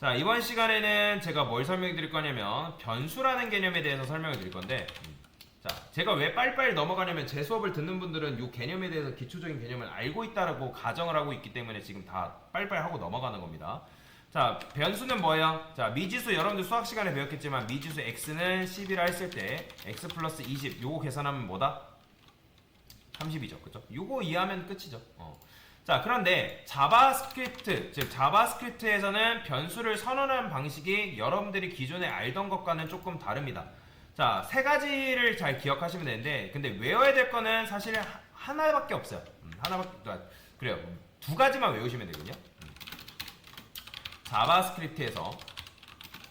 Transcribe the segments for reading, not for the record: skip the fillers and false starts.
자, 이번 시간에는 제가 뭘 설명해 드릴 거냐면 변수라는 개념에 대해서 설명을 드릴 건데 자, 제가 왜 빨리빨리 넘어가냐면 제 수업을 듣는 분들은 이 개념에 대해서 기초적인 개념을 알고 있다라고 가정을 하고 있기 때문에 지금 다 빨리빨리 하고 넘어가는 겁니다. 자, 변수는 뭐예요? 자, 미지수 여러분들 수학 시간에 배웠겠지만 미지수 x는 10이라 했을 때 x 플러스 20 요거 계산하면 뭐다? 30이죠. 그죠? 요거 이해하면 끝이죠. 자, 그런데 자바스크립트, 즉 자바스크립트에서는 변수를 선언하는 방식이 여러분들이 기존에 알던 것과는 조금 다릅니다. 자, 세 가지를 잘 기억하시면 되는데, 근데 외워야 될 거는 사실 하나밖에 없어요. 그래요. 두 가지만 외우시면 되거든요. 자바스크립트에서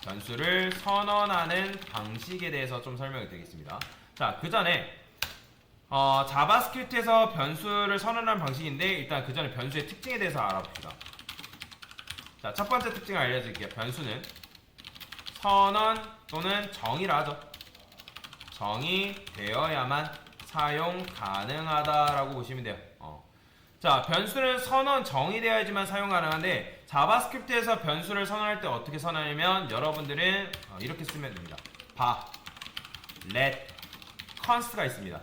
변수를 선언하는 방식에 대해서 좀 설명을 드리겠습니다. 자, 그 전에 자바스크립트에서 변수를 선언하는 방식인데 일단 그 전에 변수의 특징에 대해서 알아봅시다. 자, 첫 번째 특징을 알려드릴게요. 변수는 선언 또는 정의라 하죠. 정의 되어야만 사용 가능하다라고 보시면 돼요. 자, 변수는 선언 정의되어야지만 사용 가능한데 자바스크립트에서 변수를 선언할 때 어떻게 선언하냐면 여러분들은 이렇게 쓰면 됩니다. let, const가 있습니다.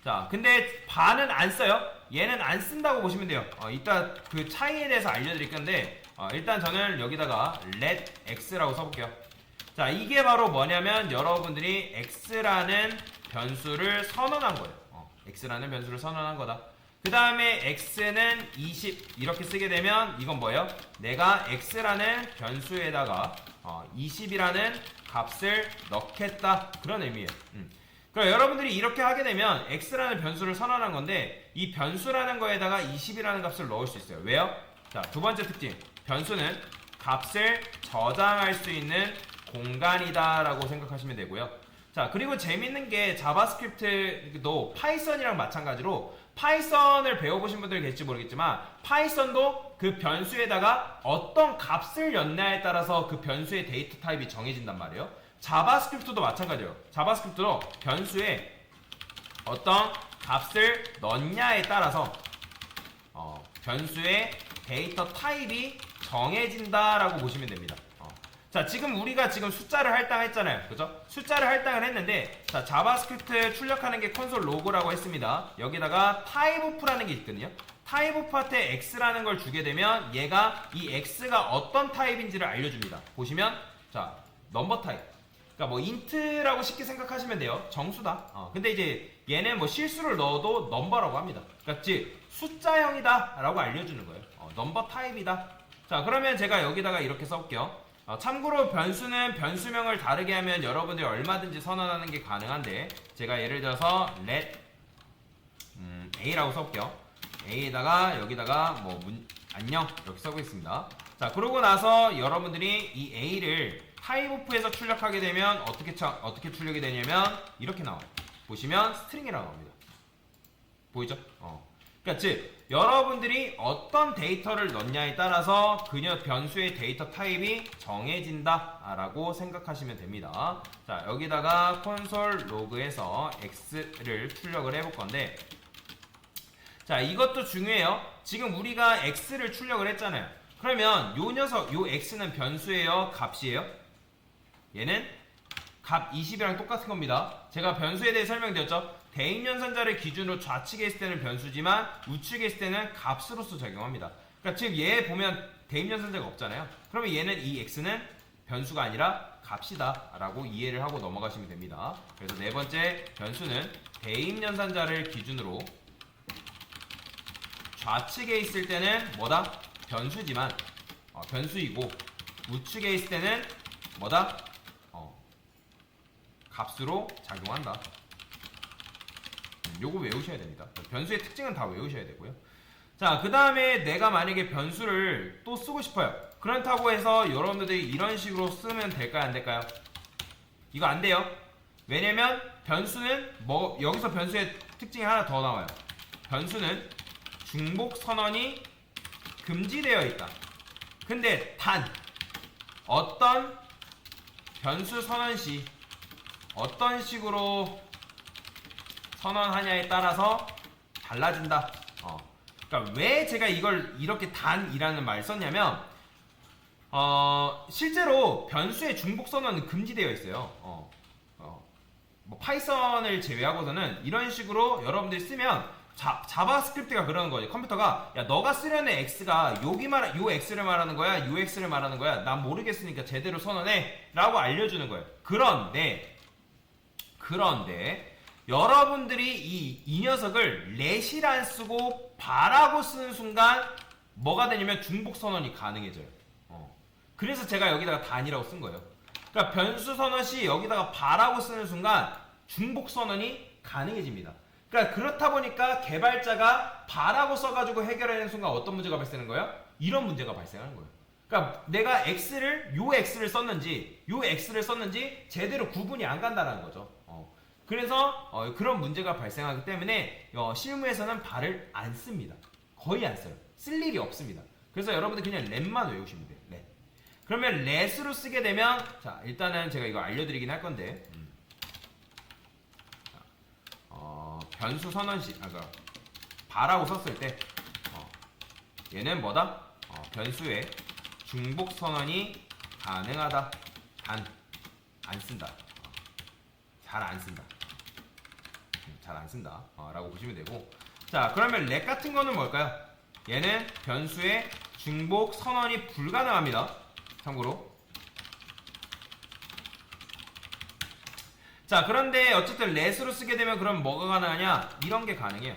자, 근데 바는 안 써요. 얘는 안 쓴다고 보시면 돼요. 이따 그 차이에 대해서 알려드릴 건데 일단 저는 여기다가 let x라고 써볼게요. 자, 이게 바로 뭐냐면 여러분들이 x라는 변수를 선언한 거예요. x라는 변수를 선언한 거다. 그 다음에 x는 20 이렇게 쓰게 되면 이건 뭐예요? 내가 x라는 변수에다가 20이라는 값을 넣겠다 그런 의미예요. 그럼 여러분들이 이렇게 하게 되면 x라는 변수를 선언한 건데 이 변수라는 거에다가 20이라는 값을 넣을 수 있어요. 왜요? 자, 두 번째 특징. 변수는 값을 저장할 수 있는 공간이다 라고 생각하시면 되고요. 자, 그리고 재밌는 게 자바스크립트도 파이썬이랑 마찬가지로 파이썬을 배워보신 분들 계실지 모르겠지만 파이썬도 그 변수에다가 어떤 값을 넣냐에 따라서 그 변수의 데이터 타입이 정해진단 말이에요. 자바스크립트도 마찬가지예요. 자바스크립트도 변수에 어떤 값을 넣냐에 따라서 변수의 데이터 타입이 정해진다라고 보시면 됩니다. 자, 지금 우리가 지금 숫자를 할당했잖아요. 그죠? 숫자를 할당을 했는데 자, 자바스크립트 출력하는 게 콘솔 로그라고 했습니다. 여기다가 타입오프라는 게 있거든요. 타입오프한테 x라는 걸 주게 되면 얘가 이 x가 어떤 타입인지를 알려줍니다. 보시면 자, 넘버 타입. 그러니까 뭐 인트라고 쉽게 생각하시면 돼요. 정수다. 근데 이제 얘는 뭐 실수를 넣어도 넘버라고 합니다. 그러니까 즉 숫자형이다 라고 알려주는 거예요. 넘버 타입이다. 자, 그러면 제가 여기다가 이렇게 써볼게요. 참고로 변수는 변수명을 다르게 하면 여러분들이 얼마든지 선언하는 게 가능한데 제가 예를 들어서 let a라고 써볼게요. a에다가 여기다가 뭐 안녕 이렇게 써보겠습니다. 자, 그러고 나서 여러분들이 이 a를 타입오프에서 출력하게 되면 어떻게 출력이 되냐면 이렇게 나와요. 보시면 스트링이라고 나옵니다. 보이죠? 그러니까 즉 여러분들이 어떤 데이터를 넣냐에 따라서 그녀 변수의 데이터 타입이 정해진다라고 생각하시면 됩니다. 자, 여기다가 콘솔 로그에서 x를 출력을 해볼 건데 자, 이것도 중요해요. 지금 우리가 x를 출력을 했잖아요. 그러면 요 녀석, 요 x는 변수예요? 값이에요? 얘는 값 20이랑 똑같은 겁니다. 제가 변수에 대해 설명드렸죠? 대입연산자를 기준으로 좌측에 있을 때는 변수지만 우측에 있을 때는 값으로서 적용합니다. 그러니까 지금 얘 보면 대입연산자가 없잖아요. 그러면 얘는 이 x는 변수가 아니라 값이다 라고 이해를 하고 넘어가시면 됩니다. 그래서 네 번째 변수는 대입연산자를 기준으로 좌측에 있을 때는 뭐다? 변수지만 변수이고 우측에 있을 때는 뭐다? 값으로 작용한다. 요거 외우셔야 됩니다. 변수의 특징은 다 외우셔야 되고요. 자, 그 다음에 내가 만약에 변수를 또 쓰고 싶어요. 그렇다고 해서 여러분들이 이런 식으로 쓰면 될까요? 안 될까요? 이거 안 돼요. 왜냐면 변수는 뭐 여기서 변수의 특징이 하나 더 나와요. 변수는 중복 선언이 금지되어 있다. 근데 단 어떤 변수 선언 시 어떤 식으로 선언하냐에 따라서 달라진다. 그러니까 왜 제가 이걸 이렇게 단이라는 말을 썼냐면 실제로 변수의 중복 선언은 금지되어 있어요. 뭐 파이썬을 제외하고서는 이런 식으로 여러분들이 쓰면 자바스크립트가 그러는 거지. 컴퓨터가 야 너가 쓰려는 x가 요 x를 말하는 거야, 요 x를 말하는 거야. 난 모르겠으니까 제대로 선언해라고 알려주는 거예요. 그런데 여러분들이 이 녀석을 let이라 안 쓰고 바라고 쓰는 순간 뭐가 되냐면 중복 선언이 가능해져요. 그래서 제가 여기다가 단이라고 쓴 거예요. 그러니까 변수 선언 시 여기다가 바라고 쓰는 순간 중복 선언이 가능해집니다. 그러니까 그렇다 보니까 개발자가 바라고 써가지고 해결하는 순간 어떤 문제가 발생하는 거예요? 이런 문제가 발생하는 거예요. 그러니까 내가 요 x를 썼는지 요 x를 썼는지 제대로 구분이 안 간다는 거죠. 그래서 그런 문제가 발생하기 때문에 실무에서는 발을 안 씁니다. 거의 안 써요. 쓸 일이 없습니다. 그래서 여러분들 그냥 렛만 외우시면 돼요. 렛. 그러면 렛으로 쓰게 되면 자 일단은 제가 이거 알려드리긴 할 건데 변수 선언시 그러니까 바라고 썼을 때 얘는 뭐다? 변수에 중복 선언이 가능하다. 단 안 쓴다. 잘 안 쓴다. 잘 안 쓴다. 라고 보시면 되고 자 그러면 렛 같은 거는 뭘까요? 얘는 변수의 중복 선언이 불가능합니다. 참고로 자 그런데 어쨌든 let으로 쓰게 되면 그럼 뭐가 가능하냐? 이런 게 가능해요.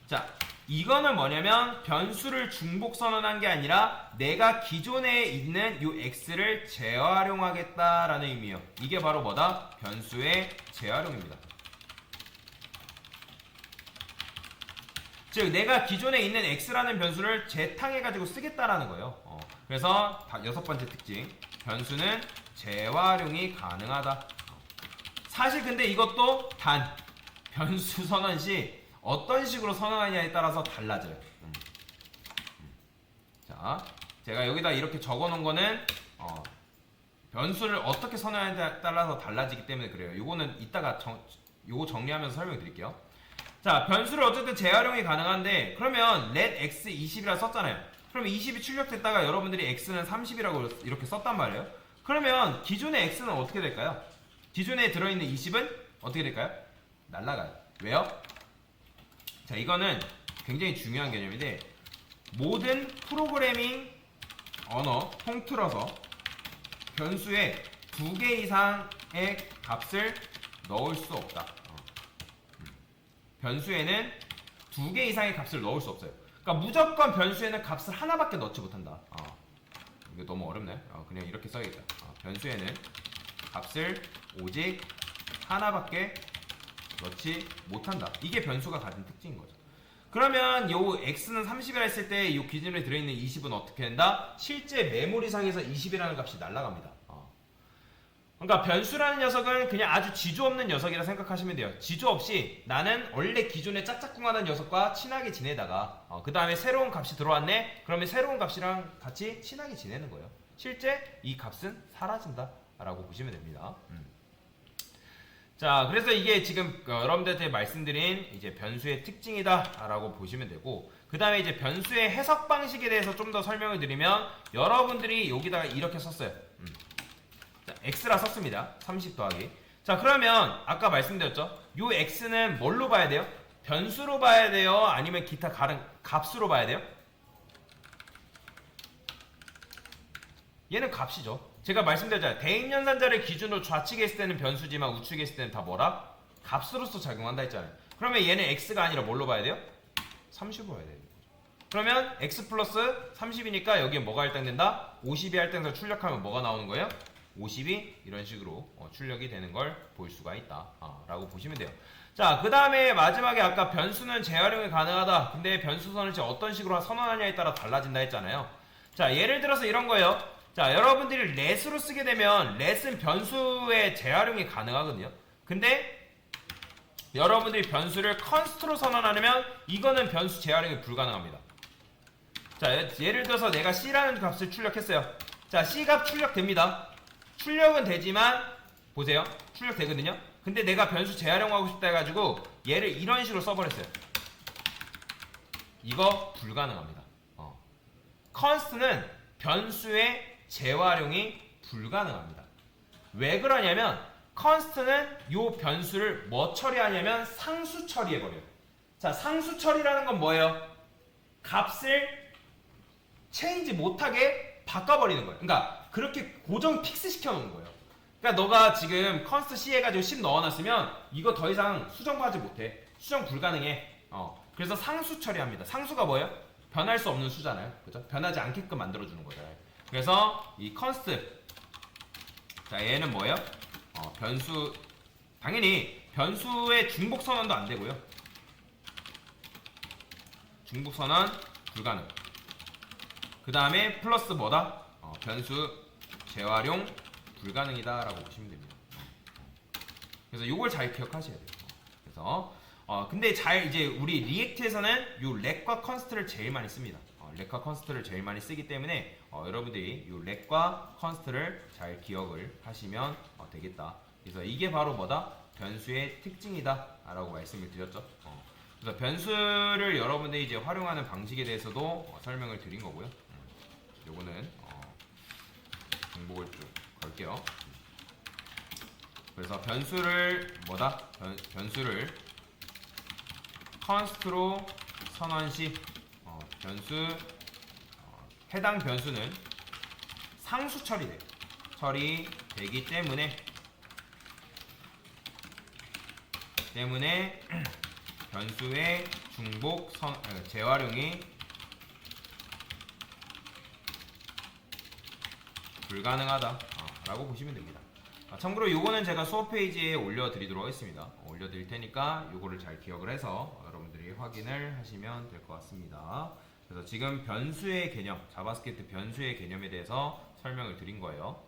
자 이거는 뭐냐면 변수를 중복 선언한 게 아니라 내가 기존에 있는 이 x를 재활용하겠다라는 의미예요. 이게 바로 뭐다? 변수의 재활용입니다. 즉 내가 기존에 있는 x라는 변수를 재탕해가지고 쓰겠다라는 거예요. 그래서 여섯 번째 특징 변수는 재활용이 가능하다. 사실 근데 이것도 단 변수 선언 시 어떤 식으로 선언하냐에 따라서 달라져요. 자, 제가 여기다 이렇게 적어놓은 거는 변수를 어떻게 선언하냐에 따라서 달라지기 때문에 그래요. 요거는 이따가 요거 정리하면서 설명드릴게요. 자, 변수를 어쨌든 재활용이 가능한데 그러면 let x 20이라 썼잖아요. 그럼 20이 출력됐다가 여러분들이 x는 30이라고 이렇게 썼단 말이에요. 그러면 기존의 x는 어떻게 될까요? 기존에 들어있는 20은 어떻게 될까요? 날아가요. 왜요? 자, 이거는 굉장히 중요한 개념인데 모든 프로그래밍 언어 통틀어서 변수에 2개 이상의 값을 넣을 수 없다. 변수에는 2개 이상의 값을 넣을 수 없어요. 그러니까 무조건 변수에는 값을 하나밖에 넣지 못한다. 이거 너무 어렵네. 그냥 이렇게 써야겠다. 변수에는 값을 오직 하나밖에 넣지 못한다. 이게 변수가 가진 특징인 거죠. 그러면 요 x는 30이라 했을 때 요 기준에 들어있는 20은 어떻게 된다? 실제 메모리상에서 20이라는 값이 날아갑니다. 그러니까 변수라는 녀석은 그냥 아주 지조 없는 녀석이라 생각하시면 돼요. 지조 없이 나는 원래 기존에 짝짝꿍하는 녀석과 친하게 지내다가 그 다음에 새로운 값이 들어왔네? 그러면 새로운 값이랑 같이 친하게 지내는 거예요. 실제 이 값은 사라진다 라고 보시면 됩니다. 자, 그래서 이게 지금 여러분들한테 말씀드린 이제 변수의 특징이다 라고 보시면 되고 그 다음에 이제 변수의 해석 방식에 대해서 좀 더 설명을 드리면 여러분들이 여기다가 이렇게 썼어요. 자, x라 썼습니다. 30 더하기. 자, 그러면 아까 말씀드렸죠? 요 x는 뭘로 봐야 돼요? 변수로 봐야 돼요? 아니면 기타 다른 값으로 봐야 돼요? 얘는 값이죠. 제가 말씀드렸잖아요. 대입연산자를 기준으로 좌측에 있을 때는 변수지만 우측에 있을 때는 다 뭐라? 값으로서 작용한다 했잖아요. 그러면 얘는 x가 아니라 뭘로 봐야 돼요? 30으로 봐야 돼요. 그러면 x 플러스 30이니까 여기에 뭐가 할당된다? 50이 할당돼서 출력하면 뭐가 나오는 거예요? 50이 이런 식으로 출력이 되는 걸 볼 수가 있다 라고 보시면 돼요. 자, 그 다음에 마지막에 아까 변수는 재활용이 가능하다. 근데 변수선을 어떤 식으로 선언하냐에 따라 달라진다 했잖아요. 자, 예를 들어서 이런 거예요. 자, 여러분들이 let으로 쓰게 되면 let은 변수의 재활용이 가능하거든요. 근데 여러분들이 변수를 const로 선언하려면 이거는 변수 재활용이 불가능합니다. 자, 예를 들어서 내가 c라는 값을 출력했어요. 자, c 값 출력됩니다. 출력은 되지만 보세요. 출력되거든요. 근데 내가 변수 재활용하고 싶다 해가지고 얘를 이런 식으로 써버렸어요. 이거 불가능합니다. const는 변수의 재활용이 불가능합니다. 왜 그러냐면 const는 요 변수를 뭐 처리하냐면 상수 처리해버려요. 자, 상수 처리라는 건 뭐예요? 값을 체인지 못하게 바꿔버리는 거예요. 그러니까 그렇게 고정 픽스 시켜놓은 거예요. 그러니까 너가 지금 const C 해가지고 10 넣어놨으면 이거 더 이상 수정하지 못해. 수정 불가능해. 그래서 상수 처리합니다. 상수가 뭐예요? 변할 수 없는 수잖아요. 그죠? 변하지 않게끔 만들어주는 거잖아요. 그래서 이 const, 자 얘는 뭐예요? 변수, 당연히 변수의 중복 선언도 안 되고요. 중복 선언 불가능. 그 다음에 플러스 뭐다? 변수 재활용 불가능이다 라고 보시면 됩니다. 그래서 요걸 잘 기억하셔야 돼요. 그래서 근데 이제 우리 리액트에서는 요 렉과 컨스트를 제일 많이 씁니다. 렉과 컨스트를 제일 많이 쓰기 때문에 여러분들이 요 렉과 컨스트를 잘 기억을 하시면 되겠다. 그래서 이게 바로 뭐다? 변수의 특징이다 라고 말씀을 드렸죠. 그래서 변수를 여러분들이 이제 활용하는 방식에 대해서도 설명을 드린 거고요. 요거는 중복을 좀 걸게요. 그래서 변수를 뭐다? 변수를 const로 선언 시 해당 변수는 상수 처리되기 때문에 변수의 중복 재활용이 불가능하다 라고 보시면 됩니다. 참고로 요거는 제가 수업 페이지에 올려드리도록 하겠습니다. 올려드릴 테니까 요거를 잘 기억을 해서 여러분들이 확인을 하시면 될 것 같습니다. 그래서 지금 변수의 개념, 자바스크립트 변수의 개념에 대해서 설명을 드린 거예요.